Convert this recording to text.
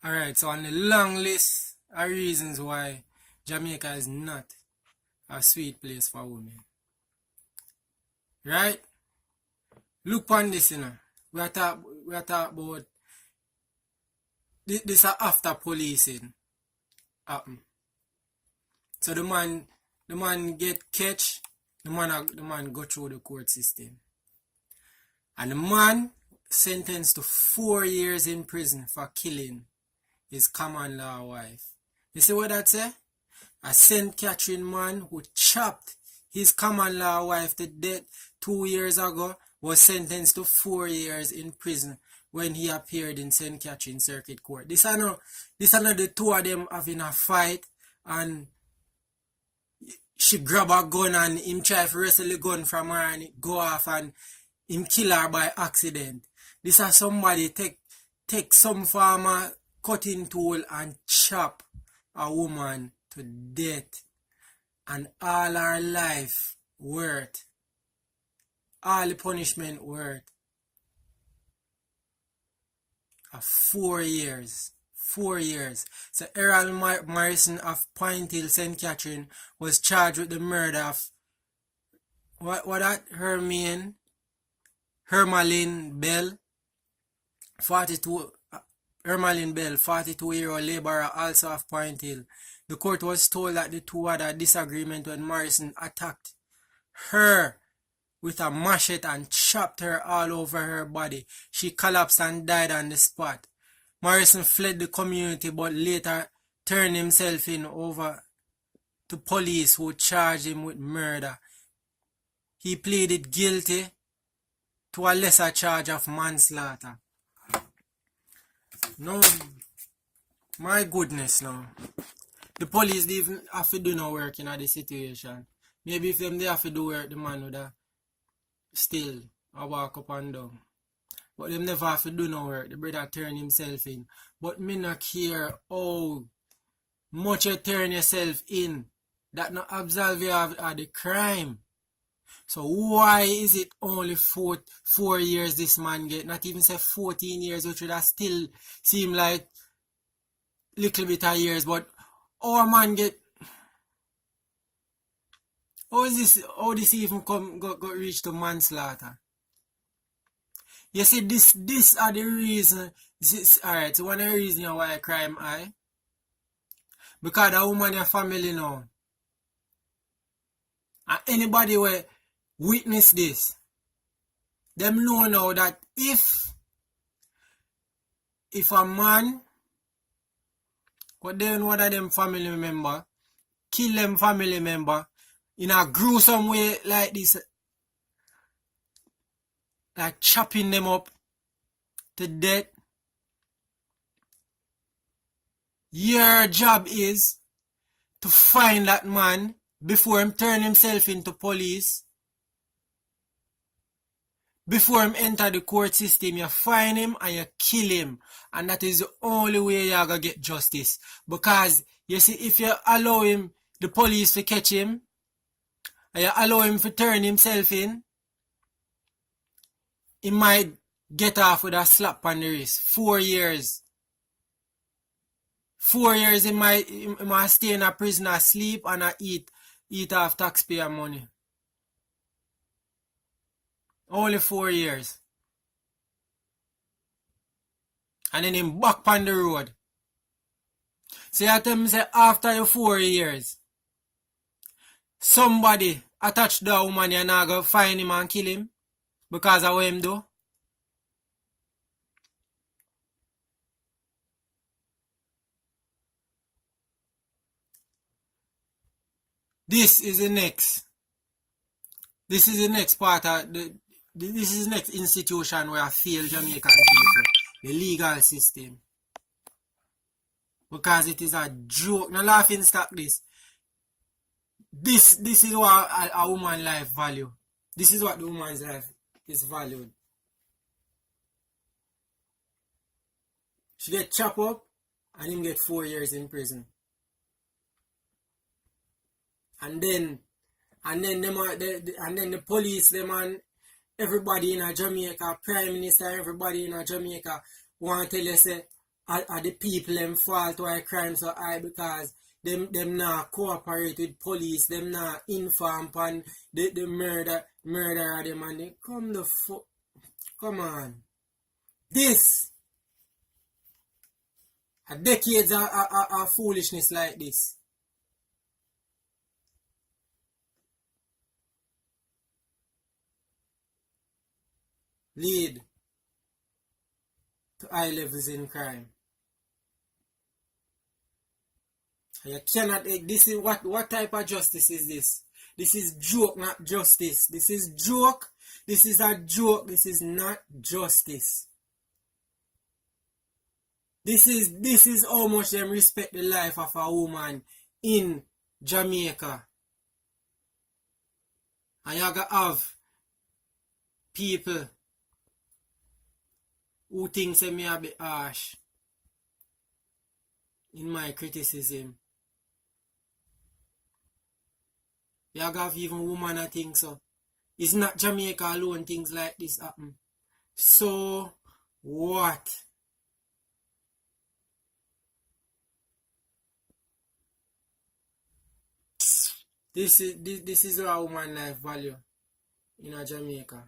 Alright, so on the long list of reasons why Jamaica is not a sweet place for women. Right? Look on this, We are talking about this after policing happen. So the man get catch, the man go through the court system. And the man sentenced to 4 years in prison for killing his common law wife. You see what that say? A St. Catherine man who chopped his common law wife to death 2 years ago was sentenced to 4 years in prison when he appeared in St. Catherine Circuit Court. This are not the two of them having a fight, and she grab a gun and him try to wrestle the gun from her and it go off and him kill her by accident. This is somebody take some form of cutting tool and chop a woman to death, and all her life worth, all the punishment worth of 4 years. 4 years. So Errol Morrison of Pine Hill, St. Catherine, was charged with the murder of Hermaline Bell, 42. Hermaline Bell, 42-year-old laborer, also of Pine Hill. The court was told that the two had a disagreement when Morrison attacked her with a machete and chopped her all over her body. She collapsed and died on the spot. Morrison fled the community but later turned himself in over to police, who charged him with murder. He pleaded guilty to a lesser charge of manslaughter. No, my goodness, no. The police didn't have to do no work in this situation. Maybe if they have to do work, the man would have still walk up and down. But them never have to do no work. The brother turn himself in. But me not care how much you turn yourself in. That not absolve you of the crime. So why is it only 4 years this man get? Not even say 14 years, which would have still seem like little bit of years. But our man get... How this even got reach to manslaughter? You see, this are the reason. Alright, so one of the reasons why crime high. Because the woman your family now. And anybody will witness this, them know now that if a man got then one of them family member kill them family member in a gruesome way like this, like chopping them up to death, your job is to find that man before him turn himself into police. Before him enter the court system, you find him and you kill him. And that is the only way you're going to get justice. Because, you see, if you allow him, the police to catch him, and you allow him to turn himself in, he might get off with a slap on the wrist. 4 years. 4 years he might stay in a prison, sleep, and eat off taxpayer money. Only 4 years. And then him back on the road. So you tell me, say, after your 4 years, somebody attached the woman, you're not going to find him and kill him because of what him do? This is the next part of this is the next institution where I feel Jamaican people, the legal system. Because it is a joke. Now laughing stock this. This is what a woman's life value. This is what the woman's life is valued. She get chopped up and him get 4 years in prison. And then the police, them and everybody in Jamaica, Prime Minister, everybody in Jamaica want to tell you, say, are the people them fault why crime so high because them not cooperate with police, them not inform on the murder of them and they come on. This a decades of foolishness like this. Lead to high levels in crime. You cannot. This is what type of justice is this? This is joke, not justice. This is joke. This is a joke. This is not justice. This is how much them respect the life of a woman in Jamaica. And you gotta have people who think say me a bit harsh in my criticism. You gotta have even women that think so. It's not Jamaica alone things like this happen. So what? This is our woman life value in Jamaica.